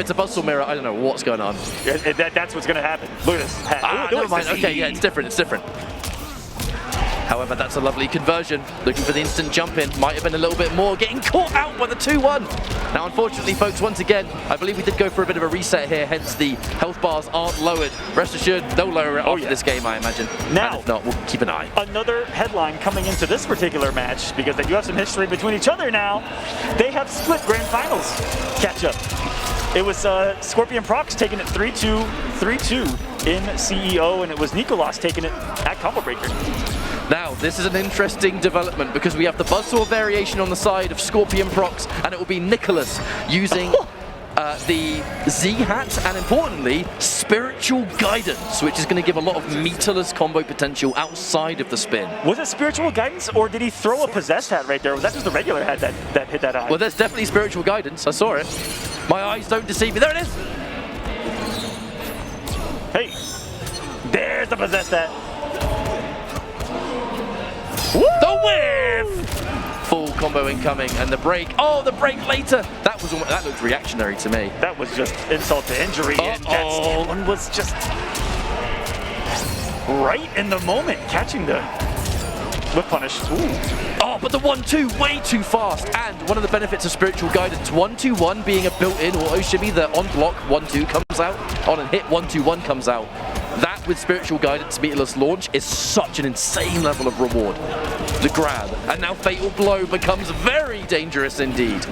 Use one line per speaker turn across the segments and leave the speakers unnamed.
it's a Buzzsaw mirror, I don't know what's going on.
That's what's going to happen. Look at this.
Ah, never mind. Okay, yeah, it's different. It's different. However, that's a lovely conversion. Looking for the instant jump in. Might have been a little bit more. Getting caught out by the 2-1. Now, unfortunately, folks, once again, I believe we did go for a bit of a reset here. Hence, the health bars aren't lowered. Rest assured, they'll lower it after this game, I imagine.
Now,
and if not, we'll keep an eye.
Another headline coming into this particular match, because they do have some history between each other now. They have split grand finals catch-up. It was SCORPIONPROCS taking it 3-2 in CEO, and it was NICOLAS taking it at Combo Breaker.
Now, this is an interesting development because we have the Buzzsaw variation on the side of SCORPIONPROCS, and it will be NICOLAS using the Z-Hat and, importantly, Spiritual Guidance, which is going to give a lot of meterless combo potential outside of the spin.
Was it Spiritual Guidance, or did he throw a Possessed Hat right there? Was that just the regular hat that hit that eye?
Well, there's definitely Spiritual Guidance. I saw it. My eyes don't deceive me. There it is!
Hey, there's the Possessed Hat. Woo!
The whiff! Full combo incoming, and the break. Oh, the break later. That looked reactionary to me.
That was just insult to injury, and that one was just right in the moment, catching the whip punish. Ooh.
Oh, but the 1-2 way too fast. And one of the benefits of Spiritual Guidance, 1-2-1 being a built-in auto shimmy, the on block 1-2 comes out, on and hit 1-2-1 comes out. That with Spiritual Guidance meterless launch is such an insane level of reward. The grab, and now Fatal Blow becomes very dangerous indeed.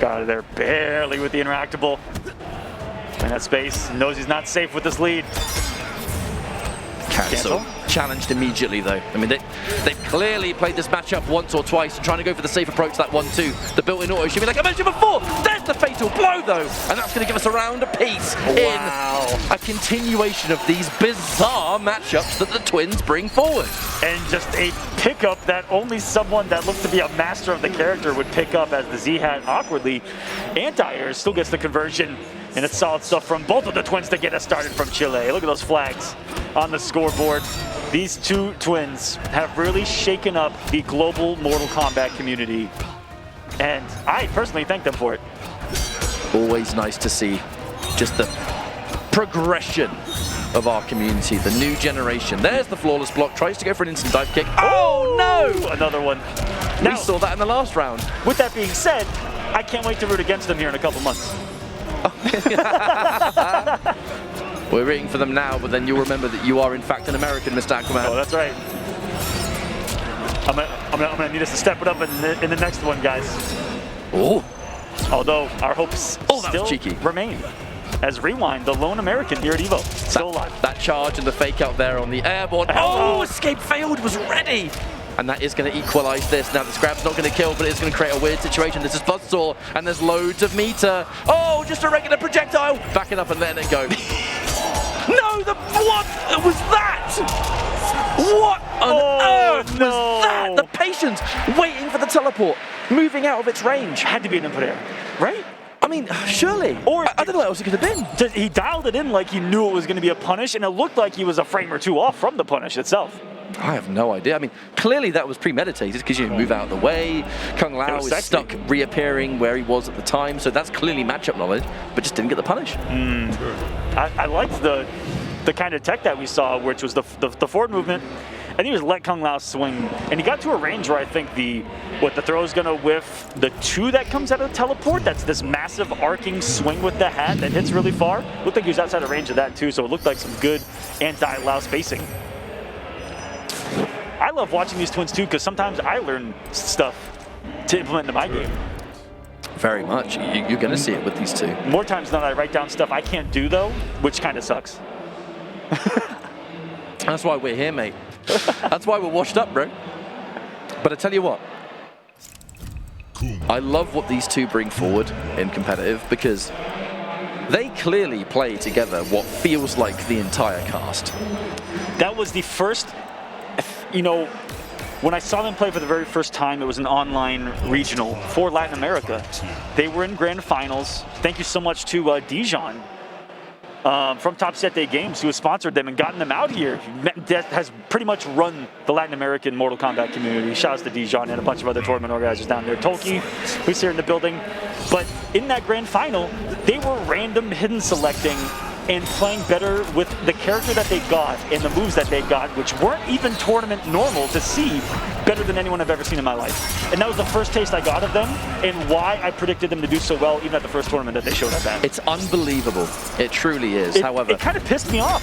Got it there barely with the interactable. In that space, knows he's not safe with this lead.
Cancel. Challenged immediately though. I mean, they've clearly played this matchup once or twice and trying to go for the safe approach, that 1-2. The built-in auto shimmy, like I mentioned before. There's the Fatal Blow though, and that's going to give us a round apiece in a continuation of these bizarre matchups that the twins bring forward.
And just a pickup that only someone that looks to be a master of the character would pick up, as the Z-Hat awkwardly anti-air still gets the conversion. And it's solid stuff from both of the twins to get us started from Chile. Look at those flags on the scoreboard. These two twins have really shaken up the global Mortal Kombat community. And I personally thank them for it.
Always nice to see just the progression of our community, the new generation. There's the flawless block, tries to go for an instant dive kick. Oh no! Another one. We saw that in the last round.
With that being said, I can't wait to root against them here in a couple months.
We're rooting for them now, but then you'll remember that you are in fact an American, Mr. Aquaman.
Oh, that's right. I'm gonna need us to step it up in the next one, guys.
Oh.
Although our hopes still
cheeky.
remain. As Rewind, the lone American here at EVO, still alive.
That charge and the fake out there on the airborne. Oh, escape failed, was ready. And that is going to equalize this. Now, this grab's not going to kill, but it's going to create a weird situation. This is Buzzsaw, and there's loads of meter. Oh, just a regular projectile. Back it up and letting it go. No, what was that? What on earth was that? The patience, waiting for the teleport, moving out of its range.
Had to be an input error, right?
I mean, surely. Or I don't know what else it could have been.
He dialed it in like he knew it was going to be a punish, and it looked like he was a frame or two off from the punish itself.
I have no idea. I mean, clearly that was premeditated because you move out of the way. Kung Lao is stuck reappearing where he was at the time, so that's clearly matchup knowledge, but just didn't get the punish.
I liked the kind of tech that we saw, which was the forward movement. I think he was let Kung Lao swing, and he got to a range where I think the throw is gonna whiff the 2 that comes out of the teleport. That's this massive arcing swing with the hat that hits really far. Looked like he was outside of range of that too, so it looked like some good anti-Lao spacing. I love watching these twins too, because sometimes I learn stuff to implement into my game.
Very much. You're going to see it with these two.
More times than I write down stuff I can't do though, which kind of sucks.
That's why we're here, mate. That's why we're washed up, bro. But I tell you what, I love what these two bring forward in competitive, because they clearly play together what feels like the entire cast.
That was the first, you know, when I saw them play for the very first time, it was an online regional for Latin America. They were in grand finals. Thank you so much to Dijon from Top Set Day Games, who has sponsored them and gotten them out here. That has pretty much run the Latin American Mortal Kombat community. Shouts to Dijon and a bunch of other tournament organizers down there. Tolkien, who's here in the building. But in that grand final, they were random hidden selecting and playing better with the character that they got and the moves that they got, which weren't even tournament normal to see, better than anyone I've ever seen in my life. And that was the first taste I got of them and why I predicted them to do so well even at the first tournament that they showed up at.
It's unbelievable. It truly is. However,
it kind of pissed me off.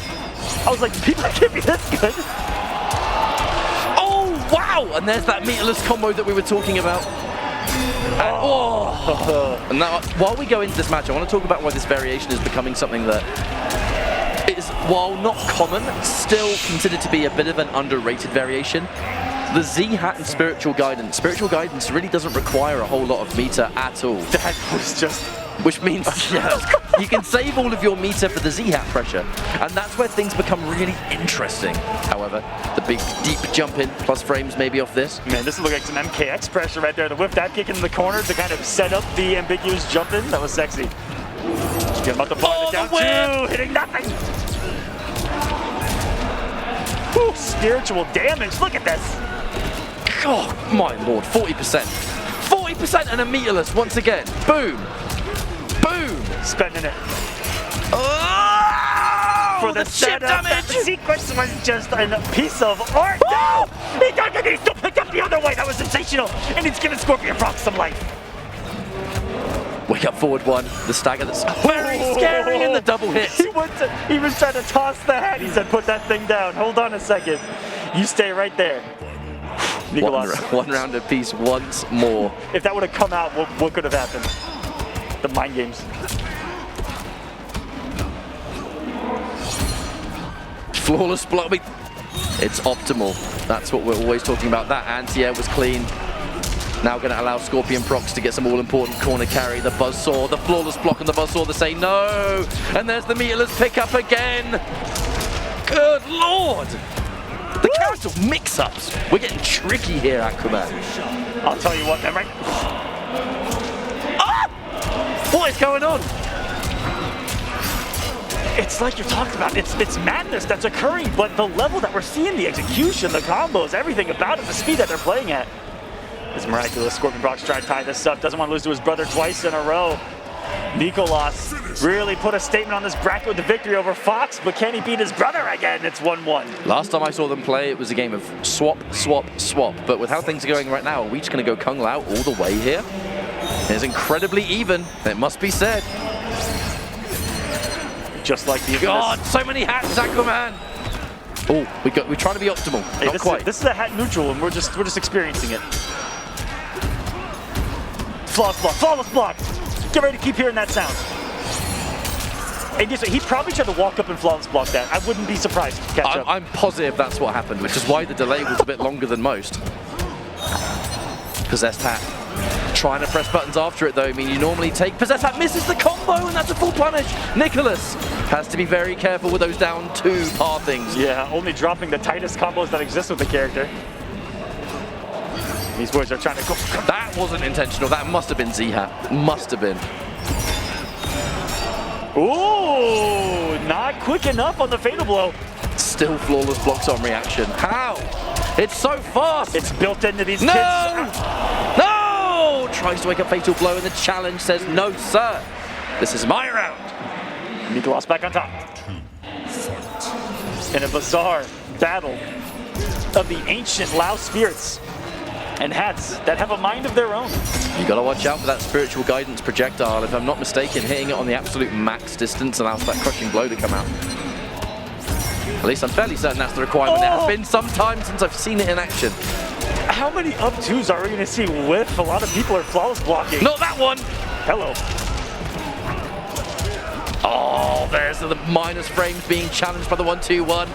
I was like, people can't be this good.
Oh, wow! And there's that meterless combo that we were talking about. And now, while we go into this match, I want to talk about why this variation is becoming something that is, while not common, still considered to be a bit of an underrated variation. The Z-Hat and Spiritual Guidance. Spiritual Guidance really doesn't require a whole lot of meter at all.
That was just...
Which means you can save all of your meter for the Z-Hat pressure. And that's where things become really interesting. However, the big deep jump in, plus frames maybe off this.
Man, this looks like some MKX pressure right there. The whip that kick in the corner to kind of set up the ambiguous jump in. That was sexy. Get him up the bar, down two, hitting nothing. Whew, spiritual damage, look at this.
Oh, my lord, 40%. 40% and a meterless once again. Boom. Boom!
Spending it.
Oh!
For the
chip
setup.
damage!
That sequence was just a piece of art. Oh! He got it, he still picked up the other way. That was sensational. And he's giving SCORPIONPROCS some life.
Wake up forward one. The stagger that's very scary in the double hit.
He was trying to toss the hat. He said, put that thing down. Hold on a second. You stay right there. NICOLAS.
One round apiece once more.
If that would have come out, what could have happened? The mind games.
Flawless block. It's optimal. That's what we're always talking about. That anti-air was clean. Now going to allow SCORPIONPROCS to get some all-important corner carry. The buzzsaw, the flawless block on the buzzsaw, they say no. And there's the meterless pickup again. Good lord. The character mix-ups. We're getting tricky here, Aquaman.
I'll tell you what, right?
What is going on?
It's like you're talking about. It's madness that's occurring, but the level that we're seeing, the execution, the combos, everything about it, the speed that they're playing at is miraculous. SCORPIONPROCS trying to tie this up. Doesn't want to lose to his brother twice in a row. NICOLAS really put a statement on this bracket with the victory over Fox, but can he beat his brother again? It's 1-1.
Last time I saw them play, it was a game of swap, swap, swap. But with how things are going right now, are we just going to go Kung Lao all the way here? It's incredibly even, it must be said.
Just like the
God, so many hats, Aquaman. Oh, we're trying to be optimal.
Hey,
Not quite.
This is a hat neutral, and we're just experiencing it. Flawless block, flawless block. Get ready to keep hearing that sound. And he probably tried to walk up and flawless block that. I wouldn't be surprised to catch up.
I'm positive that's what happened, which is why the delay was a bit longer than most. Possessed hat. Trying to press buttons after it though. I mean, you normally take Possessed hat, misses the combo, and that's a full punish. NICOLAS has to be very careful with those down two pathings.
Yeah, only dropping the tightest combos that exist with the character. These boys are trying to go.
That wasn't intentional. That must have been Z-Hat. Must have been.
Ooh, not quick enough on the fatal blow.
Still flawless blocks on reaction. How? It's so fast.
It's built into these
kids.
No!
Tries to wake up fatal blow, and the challenge says, no, sir. This is my round.
NICOLAS back on top. In a bizarre battle of the ancient LAO spirits and hats that have a mind of their own.
You gotta watch out for that spiritual guidance projectile. If I'm not mistaken, hitting it on the absolute max distance allows that crushing blow to come out. At least I'm fairly certain that's the requirement. It has been some time since I've seen it in action.
How many up twos are we gonna see with? A lot of people are flawless blocking.
Not that one!
Hello.
Oh, there's the minus frames being challenged by the 1-2-1.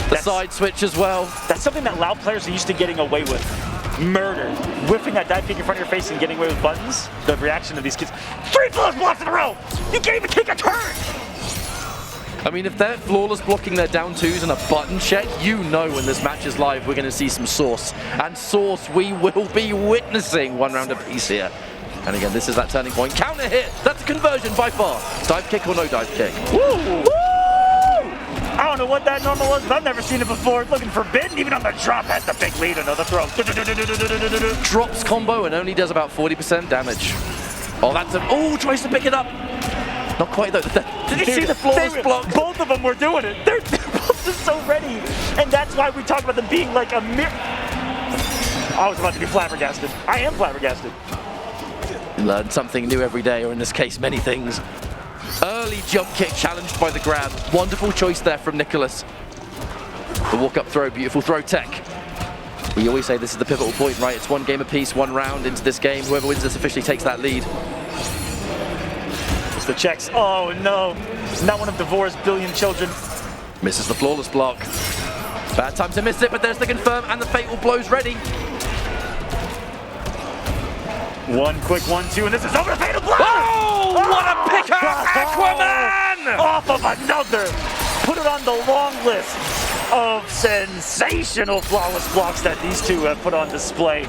The side switch as well.
That's something that LAO players are used to getting away with. Murder. Whiffing that dive kick in front of your face and getting away with buttons. The reaction of these kids. 3 flawless blocks in a row! You can't even kick a turn!
I mean, if they're flawless blocking their down twos and a button check, you know when this match is live, we're going to see some sauce. And sauce we will be witnessing 1 round apiece here. And again, this is that turning point. Counter hit! That's a conversion by far. Dive kick or no dive kick?
Woo! Woo! don't know what that normal was, but I've never seen it before. It's looking forbidden. Even on the drop, has the big lead. Another throw.
Drops combo and only does about 40% damage. Oh, that's a... Oh, tries to pick it up. Not quite, though. Did you see the flawless block?
Both of them were doing it. They're both just so ready. And that's why we talk about them being like a mirror. I was about to be flabbergasted. I am flabbergasted.
You learn something new every day, or in this case, many things. Early jump kick challenged by the grab. Wonderful choice there from NICOLAS. The walk-up throw, beautiful throw tech. We always say this is the pivotal point, right? It's one game apiece, one round into this game. Whoever wins this officially takes that lead.
It's the checks. Oh no, not one of Devore's billion children.
Misses the flawless block. Bad time to miss it, but there's the confirm and the fatal blows ready.
One quick 1-2, and this is over the fatal blow!
Oh, what a pick up, Aquaman!
Off of another. Put it on the long list of sensational flawless blocks that these two have put on display.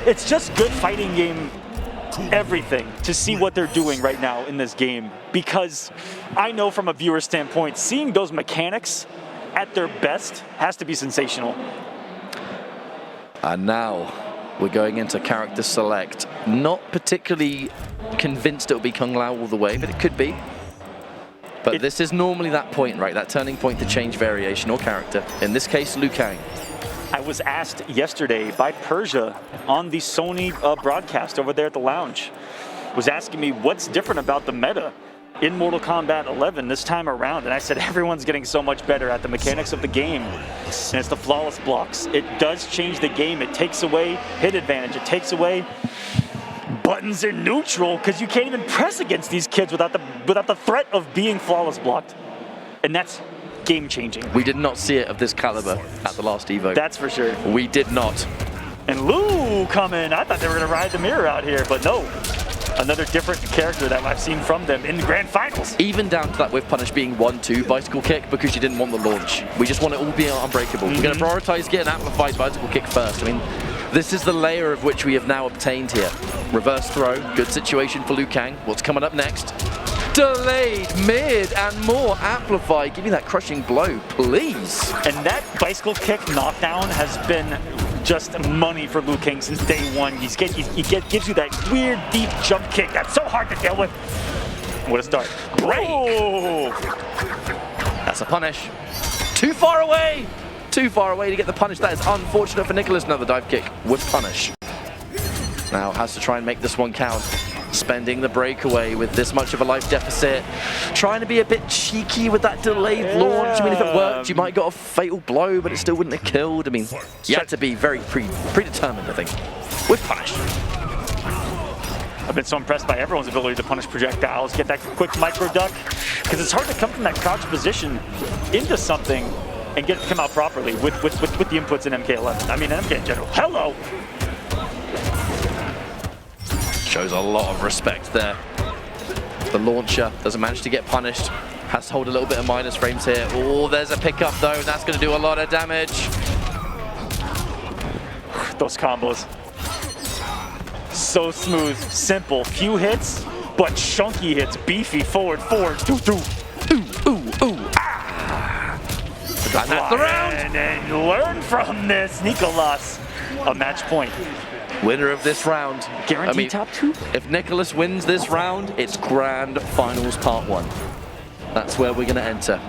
It's just good fighting game everything to see what they're doing right now in this game, because I know from a viewer standpoint, seeing those mechanics at their best has to be sensational.
And now we're going into character select. Not particularly convinced it'll be Kung Lao all the way, but it could be. But this is normally that point, right? That turning point to change variation or character. In this case, LIU KANG.
I was asked yesterday by Persia on the Sony broadcast over there at the lounge, was asking me what's different about the meta in Mortal Kombat 11 this time around, and I said everyone's getting so much better at the mechanics of the game, and it's the flawless blocks. It does change the game. It takes away hit advantage. It takes away buttons in neutral, because you can't even press against these kids without the threat of being flawless blocked, and that's game changing.
We did not see it of this caliber at the last EVO.
That's for sure.
We did not.
And LIU coming. I thought they were going to ride the mirror out here, but no. Another different character that I've seen from them in the grand finals.
Even down to that with punish being 1-2 bicycle kick, because you didn't want the launch. We just want it all being unbreakable. We're going to prioritize getting amplified bicycle kick first. I mean, this is the layer of which we have now obtained here. Reverse throw, good situation for LIU KANG. What's coming up next? Delayed, mid, and more amplified. Give me that crushing blow, please.
And that bicycle kick knockdown has been just money for LIU KANG since day one. He gives you that weird deep jump kick that's so hard to deal with. What a start. Break! Oh.
That's a punish. Too far away! Too far away to get the punish. That is unfortunate for NICOLAS. Another dive kick with punish. Now has to try and make this one count. Spending the breakaway with this much of a life deficit. Trying to be a bit cheeky with that delayed launch. I mean, if it worked, you might have got a fatal blow, but it still wouldn't have killed. I mean, you had to be very predetermined, I think, with punish.
I've been so impressed by everyone's ability to punish projectiles, get that quick micro duck, because it's hard to come from that crouch position into something and get it to come out properly with the inputs in MK11. I mean, MK in general. Hello!
Shows a lot of respect there. The launcher doesn't manage to get punished. Has to hold a little bit of minus frames here. Oh, there's a pickup though, and that's going to do a lot of damage.
Those combos. So smooth, simple, few hits, but chunky hits, beefy, forward, doo. Ooh, ah!
And that's the round!
And learn from this, NICOLAS. A match point.
Winner of this round.
Guaranteed top two?
If NICOLAS wins this round, it's Grand Finals Part 1. That's where we're going to enter.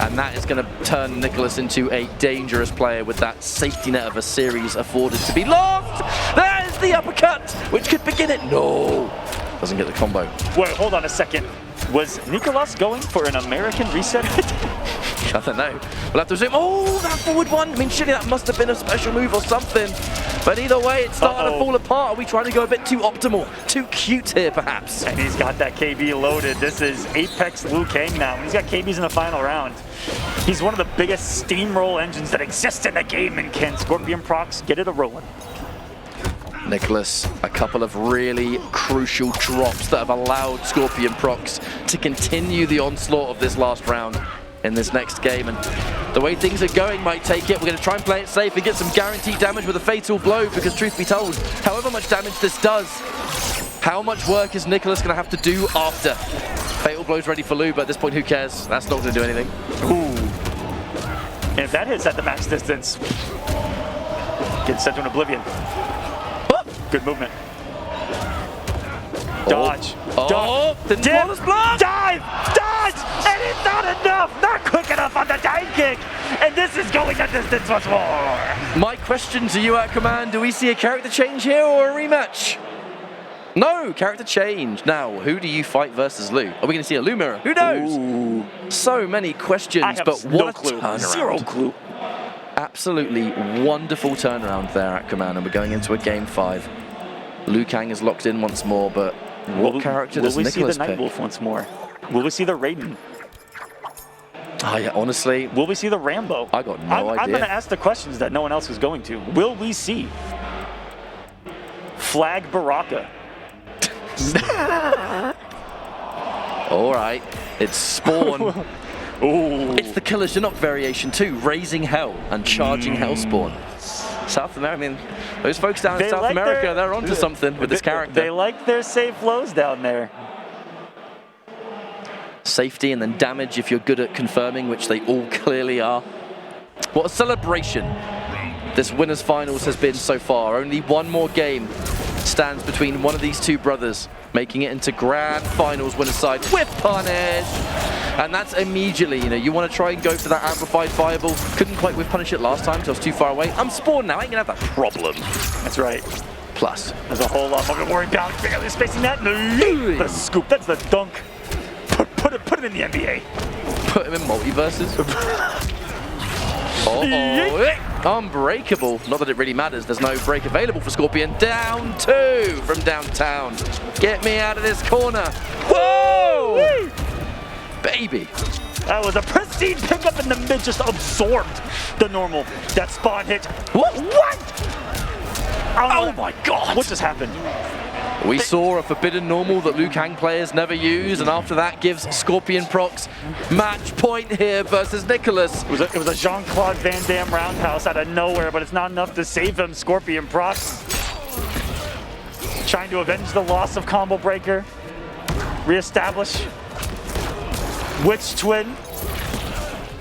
And that is going to turn NICOLAS into a dangerous player with that safety net of a series afforded to be lost. There's the uppercut, which could begin it. No, doesn't get the combo.
Wait, hold on a second. Was NICOLAS going for an American reset?
I don't know. We'll have to assume. Oh, that forward one. I mean, surely that must have been a special move or something. But either way, it's starting to fall apart. Are we trying to go a bit too optimal? Too cute here, perhaps?
And he's got that KB loaded. This is Apex LIU KANG now. He's got KBs in the final round. He's one of the biggest steamroll engines that exist in the game, and can SCORPIONPROCS get it a-rolling?
NICOLAS, a couple of really crucial drops that have allowed SCORPIONPROCS to continue the onslaught of this last round in this next game, and the way things are going might take it. We're going to try and play it safe and get some guaranteed damage with a fatal blow, because truth be told, however much damage this does, how much work is NICOLAS going to have to do after? Fatal blow's ready for LIU, but at this point, who cares? That's not going to do anything.
Ooh. And if that hits at the max distance, gets sent to an oblivion. Good movement. Dodge.
Oh, didn't flawless block.
Dive! Dodge! And it's not enough! Not quick enough on the dive kick! And this is going the distance once more!
My question to you at Command, do we see a character change here or a rematch? No, character change. Now, who do you fight versus Lu? Are we going to see a Lu mirror? Who knows?
Ooh.
So many questions,
I have
but
no
what
clue.
a turnaround.
Zero clue.
Absolutely wonderful turnaround there at Command, and we're going into a game 5. Liu Kang is locked in once more, but what character does Nicolas pick?
Will we see the Nightwolf once more? Will we see the Raiden?
Honestly,
will we see the Rambo?
I got no idea.
I'm going to ask the questions that no one else is going to. Will we see Flag Baraka?
All right, it's Spawn.
Ooh.
It's the Killer Shinnok variation too, raising hell and charging Hellspawn. South America, I mean, those folks down in South America, they're onto something with this character.
They like their safe lows down there.
Safety and then damage if you're good at confirming, which they all clearly are. What a celebration this winners finals has been so far. Only one more game stands between one of these two brothers, making it into grand finals winner side with punish. And that's immediately, you want to try and go for that amplified fireball. Couldn't quite whip punish it last time because I was too far away. I'm Spawn now, I ain't gonna have that problem.
That's right.
Plus,
there's a whole lot more worry about barely spacing that. The scoop, that's the dunk. Put it in the NBA.
Put him in multiverses. Unbreakable. Not that it really matters. There's no break available for Scorpion. Down 2 from downtown. Get me out of this corner. Whoa! Baby.
That was a pristine pickup in the mid, just absorbed the normal. That spawn hit.
What?
Oh my god. What just happened?
We saw a forbidden normal that Liu Kang players never use, and after that gives SCORPIONPROCS match point here versus NICOLAS.
It was a Jean-Claude Van Damme roundhouse out of nowhere, but it's not enough to save him. SCORPIONPROCS trying to avenge the loss of Combo Breaker, reestablish Witch Twin.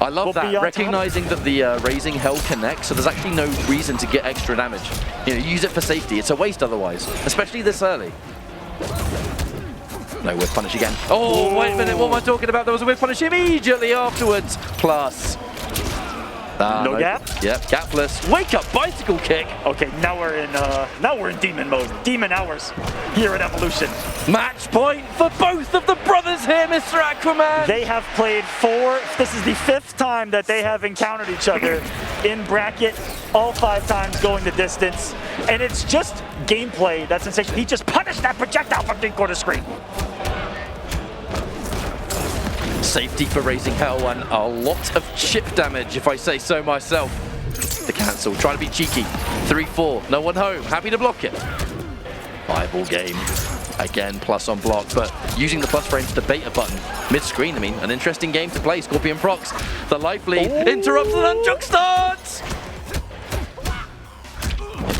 I love that, recognizing that the raising hell connects, so there's actually no reason to get extra damage. Use it for safety. It's a waste otherwise, especially this early. No whip punish again. Oh, wait a minute, what am I talking about? There was a whip punish immediately afterwards. Plus.
No gap?
Yep, gapless. Wake up, bicycle kick.
Okay, now we're in demon mode. Demon hours here at Evolution.
Match point for both of the brothers here, Mr. Aquaman.
They have played 4. This is the 5th time that they have encountered each other in bracket. All 5 times going the distance. And it's just gameplay that's sensational. He just punished that projectile from the corner screen.
Safety for raising hell and a lot of chip damage, if I say so myself. The cancel, trying to be cheeky. 3-4, no one home, happy to block it. Eyeball game. Again, plus on block, but using the plus frames to bait a button. Mid-screen, an interesting game to play. SCORPIONPROCS, the life lead, interrupts the nunchuck starts!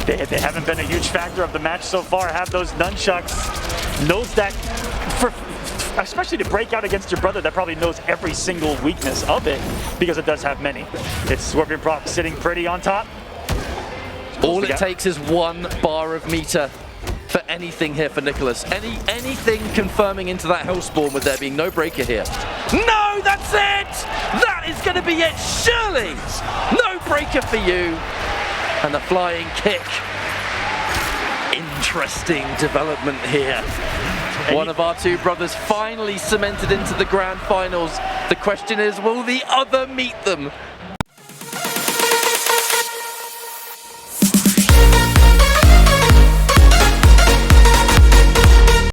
They haven't been a huge factor of the match so far. Have those nunchucks. Knows that, especially to break out against your brother that probably knows every single weakness of it, because it does have many. It's SCORPIONPROCS sitting pretty on top.
All it takes is 1 bar of meter for anything here for NICOLAS. Anything confirming into that Hellspawn with there being no breaker here. No, that's it! That is going to be it, surely! No breaker for you. And the flying kick. Interesting development here. One of our 2 brothers finally cemented into the grand finals. The question is, will the other meet them?